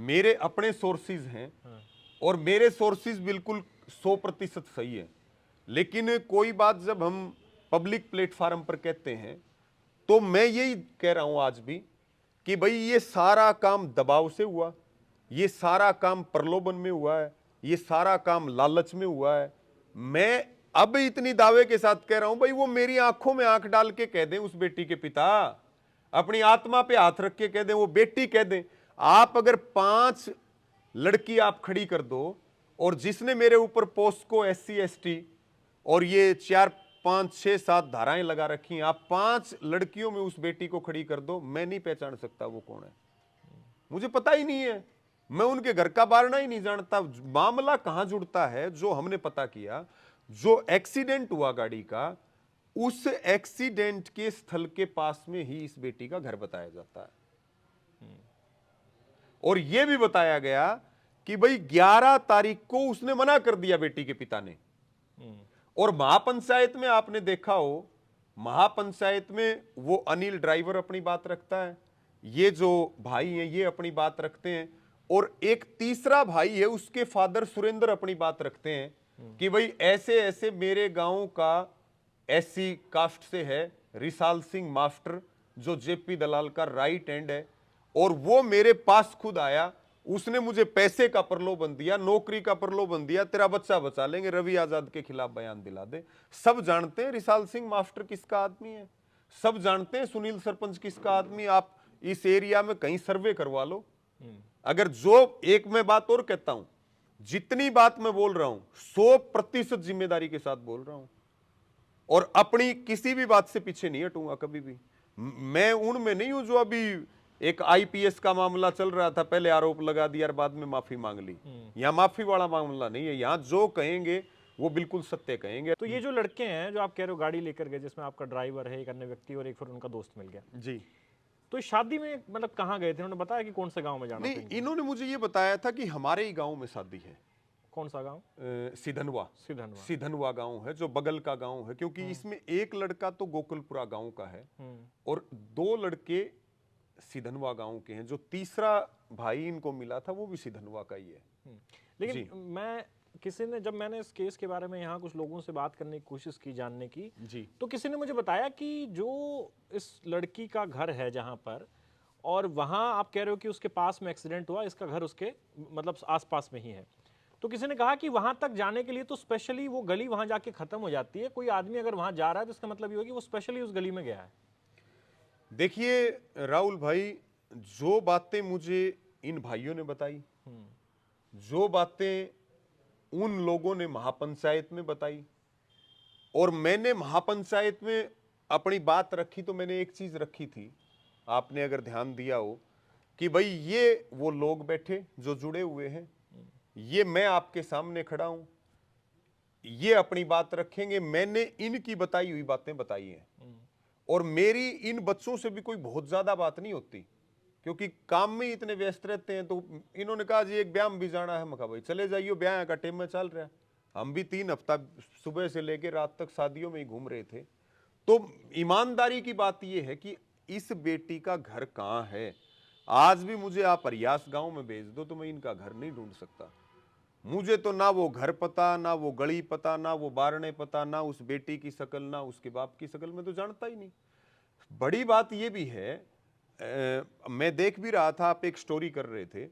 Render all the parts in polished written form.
मेरे अपने सोर्सेज हैं और मेरे सोर्सेज बिल्कुल 100% सही है, लेकिन कोई बात जब हम पब्लिक प्लेटफार्म पर कहते हैं तो मैं यही कह रहा हूं आज भी कि भाई ये सारा काम दबाव से हुआ, ये सारा काम प्रलोभन में हुआ है, ये सारा काम लालच में हुआ है। मैं अब इतनी दावे के साथ कह रहा हूं भाई वो मेरी आंखों में आंख डाल के कह दें उस बेटी के पिता, अपनी आत्मा पे हाथ रख के कह दें, वो बेटी कह दें। आप अगर 5 लड़की आप खड़ी कर दो और जिसने मेरे ऊपर पोस्को SC ST और ये 4 5 6 7 धाराएं लगा रखी हैं, आप 5 लड़कियों में उस बेटी को खड़ी कर दो, मैं नहीं पहचान सकता वो कौन है, मुझे पता ही नहीं है, मैं उनके घर का बारना ही नहीं जानता। मामला कहां जुड़ता है, जो हमने पता किया, जो एक्सीडेंट हुआ गाड़ी का, उस एक्सीडेंट के स्थल के पास में ही इस बेटी का घर बताया जाता है। और यह भी बताया गया कि भाई 11 तारीख को उसने मना कर दिया बेटी के पिता ने। और महापंचायत में आपने देखा हो, महापंचायत में वो अनिल ड्राइवर अपनी बात रखता है, ये जो भाई हैं ये अपनी बात रखते हैं, और एक तीसरा भाई है उसके फादर सुरेंद्र अपनी बात रखते हैं कि भाई ऐसे ऐसे मेरे गांव का SC कास्ट से है रिसाल सिंह मास्टर, जो JP दलाल का राइट हैंड है, और वो मेरे पास खुद आया, उसने मुझे पैसे का प्रलोभन दिया, नौकरी का प्रलोभन दिया, तेरा बच्चा बचा लेंगे, रवि आजाद के खिलाफ बयान दिला दे। सब जानते हैं रिसाल सिंह मास्टर किसका आदमी है, सब जानते हैं सुनील सरपंच किसका आदमी। आप इस एरिया में कहीं सर्वे करवा लो। अगर जो एक मैं बात और कहता हूं, जितनी बात मैं बोल रहा हूं 100% जिम्मेदारी के साथ बोल रहा हूं और अपनी किसी भी बात से पीछे नहीं हटूंगा कभी भी। मैं उनमें नहीं हूं जो अभी एक IPS का मामला चल रहा था, पहले आरोप लगा दिया और बाद में माफी मांग ली। यहां माफी वाला मामला नहीं है, यहां जो कहेंगे वो बिल्कुल सत्य कहेंगे। तो ये जो लड़के हैं जो आप कह रहे हो गाड़ी लेकर गए, जिसमें आपका ड्राइवर है, एक अन्य व्यक्ति और एक फिर उनका दोस्त मिल गया जी, तो इस शादी में मतलब कहाँ गए थे, उन्होंने बताया कि कौन से गांव में जाना नहीं था इनको? इन्होंने मुझे ये बताया था कि हमारे ही गांव में शादी है। कौन सा गांव? सिधनवा। सिधनवा। सिधनवा गांव है जो बगल का गांव है, क्योंकि इसमें एक लड़का तो गोकुलपुरा गांव का है और 2 लड़के सिधनवा गांव के हैं। जो तीसरा भाई इनको मिला था वो भी सिधनवा का ही है। लेकिन मैं किसी ने, जब मैंने इस केस के बारे में यहाँ कुछ लोगों से बात करने की कोशिश की, जानने की, जी, तो किसी ने मुझे बताया कि जो इस लड़की का घर है जहाँ पर, और वहाँ आप कह रहे हो कि उसके पास में एक्सीडेंट हुआ, इसका घर उसके मतलब आसपास में ही है, तो किसी ने कहा कि वहां तक जाने के लिए तो स्पेशली वो गली वहां जाके खत्म हो जाती है, कोई आदमी अगर वहां जा रहा है तो इसका मतलब ये होगा कि वो स्पेशली उस गली में गया है। देखिए राहुल भाई, जो बातें मुझे इन भाइयों ने बताई, जो बातें उन लोगों ने महापंचायत में बताई, और मैंने महापंचायत में अपनी बात रखी, तो मैंने एक चीज रखी थी, आपने अगर ध्यान दिया हो, कि भाई ये वो लोग बैठे जो जुड़े हुए हैं, ये मैं आपके सामने खड़ा हूं, ये अपनी बात रखेंगे, मैंने इनकी बताई हुई बातें बताई हैं, और मेरी इन बच्चों से भी कोई बहुत ज्यादा बात नहीं होती, क्योंकि काम में इतने व्यस्त रहते हैं। तो इन्होंने कहा जी एक ब्याह में भी जाना है, मैं कहा भाई चले जाइए, ब्याह का टाइम में चल रहा है। हम भी 3 हफ्ता सुबह से लेकर रात तक शादियों में ही घूम रहे थे। तो ईमानदारी की बात यह है कि इस बेटी का घर कहाँ है, आज भी मुझे आप अरियास गांव में भेज दो तो मैं इनका घर नहीं ढूंढ सकता। मुझे तो ना वो घर पता, ना वो गली पता, ना वो बारणे पता, ना उस बेटी की शक्ल, ना उसके बाप की शक्ल, मैं तो जानता ही नहीं। बड़ी बात ये भी है, मैं देख भी रहा था, आप एक स्टोरी कर रहे थे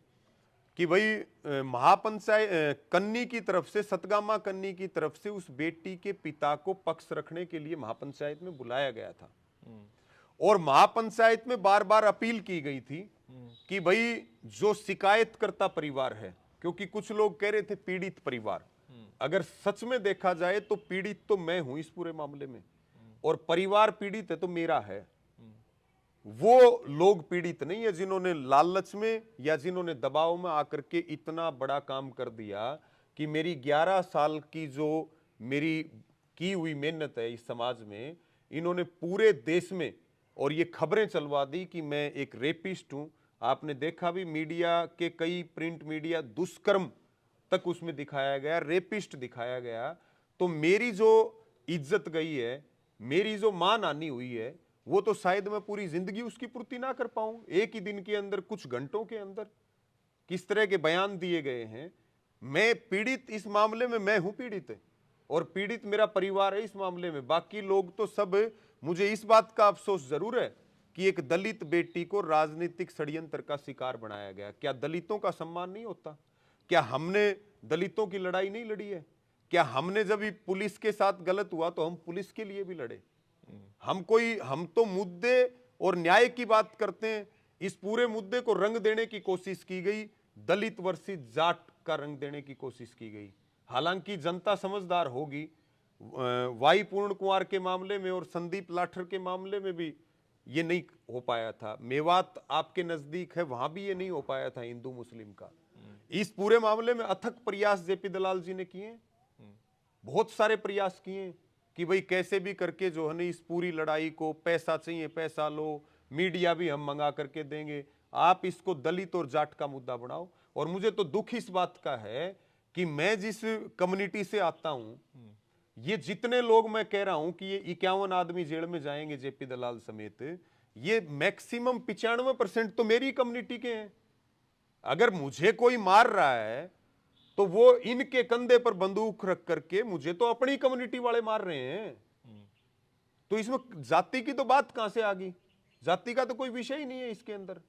कि भाई महापंचायत कन्नी की तरफ से, सतगामा कन्नी की तरफ से उस बेटी के पिता को पक्ष रखने के लिए महापंचायत में बुलाया गया था, और महापंचायत में बार बार अपील की गई थी कि भाई जो शिकायतकर्ता परिवार है, क्योंकि कुछ लोग कह रहे थे पीड़ित परिवार, अगर सच में देखा जाए तो पीड़ित तो मैं हूं इस पूरे मामले में, और परिवार पीड़ित है तो मेरा है। वो लोग पीड़ित नहीं है जिन्होंने लालच में या जिन्होंने दबाव में आकर के इतना बड़ा काम कर दिया कि मेरी 11 साल की जो मेरी की हुई मेहनत है इस समाज में, इन्होंने पूरे देश में और ये खबरें चलवा दी कि मैं एक रेपिस्ट हूं। आपने देखा भी मीडिया के कई प्रिंट मीडिया, दुष्कर्म तक उसमें दिखाया गया, रेपिस्ट दिखाया गया। तो मेरी जो इज्जत गई है, मेरी जो मान हानि हुई है, वो तो शायद मैं पूरी जिंदगी उसकी पूर्ति ना कर पाऊं, एक ही दिन के अंदर, कुछ घंटों के अंदर। किस तरह के बयान दिए गए हैं। मैं पीड़ित, इस मामले में मैं हूं पीड़ित, और पीड़ित मेरा परिवार है इस मामले में। बाकी लोग तो सब, मुझे इस बात का अफसोस जरूर है कि एक दलित बेटी को राजनीतिक षड्यंत्र का शिकार बनाया गया। क्या दलितों का सम्मान नहीं होता? क्या हमने दलितों की लड़ाई नहीं लड़ी है? क्या हमने जब भी पुलिस के साथ गलत हुआ तो हम पुलिस के लिए भी लड़े? हम तो मुद्दे और न्याय की बात करते हैं। इस पूरे मुद्दे को रंग देने की कोशिश की गई, दलित वर्सेस जाट का रंग देने की कोशिश की गई। हालांकि जनता समझदार होगी। वाई पूर्ण कुमार के मामले में और संदीप लाठर के मामले में भी ये नहीं हो पाया था। मेवात आपके नजदीक है, वहां भी ये नहीं हो पाया था हिंदू मुस्लिम का। इस पूरे मामले में अथक प्रयास जेपी दलाल जी ने किए, बहुत सारे प्रयास किए कि भाई कैसे भी करके जो है ना इस पूरी लड़ाई को, पैसा चाहिए पैसा लो, मीडिया भी हम मंगा करके देंगे, आप इसको दलित और जाट का मुद्दा बनाओ। और मुझे तो दुख इस बात का है कि मैं जिस कम्युनिटी से आता हूं, ये जितने लोग मैं कह रहा हूं कि ये 51 आदमी जेल में जाएंगे जेपी दलाल समेत, ये मैक्सिमम 95% तो मेरी कम्युनिटी के हैं। अगर मुझे कोई मार रहा है तो वो इनके कंधे पर बंदूक रख करके मुझे तो अपनी कम्युनिटी वाले मार रहे हैं। तो इसमें जाति की तो बात कहां से आ गई? जाति का तो कोई विषय ही नहीं है इसके अंदर।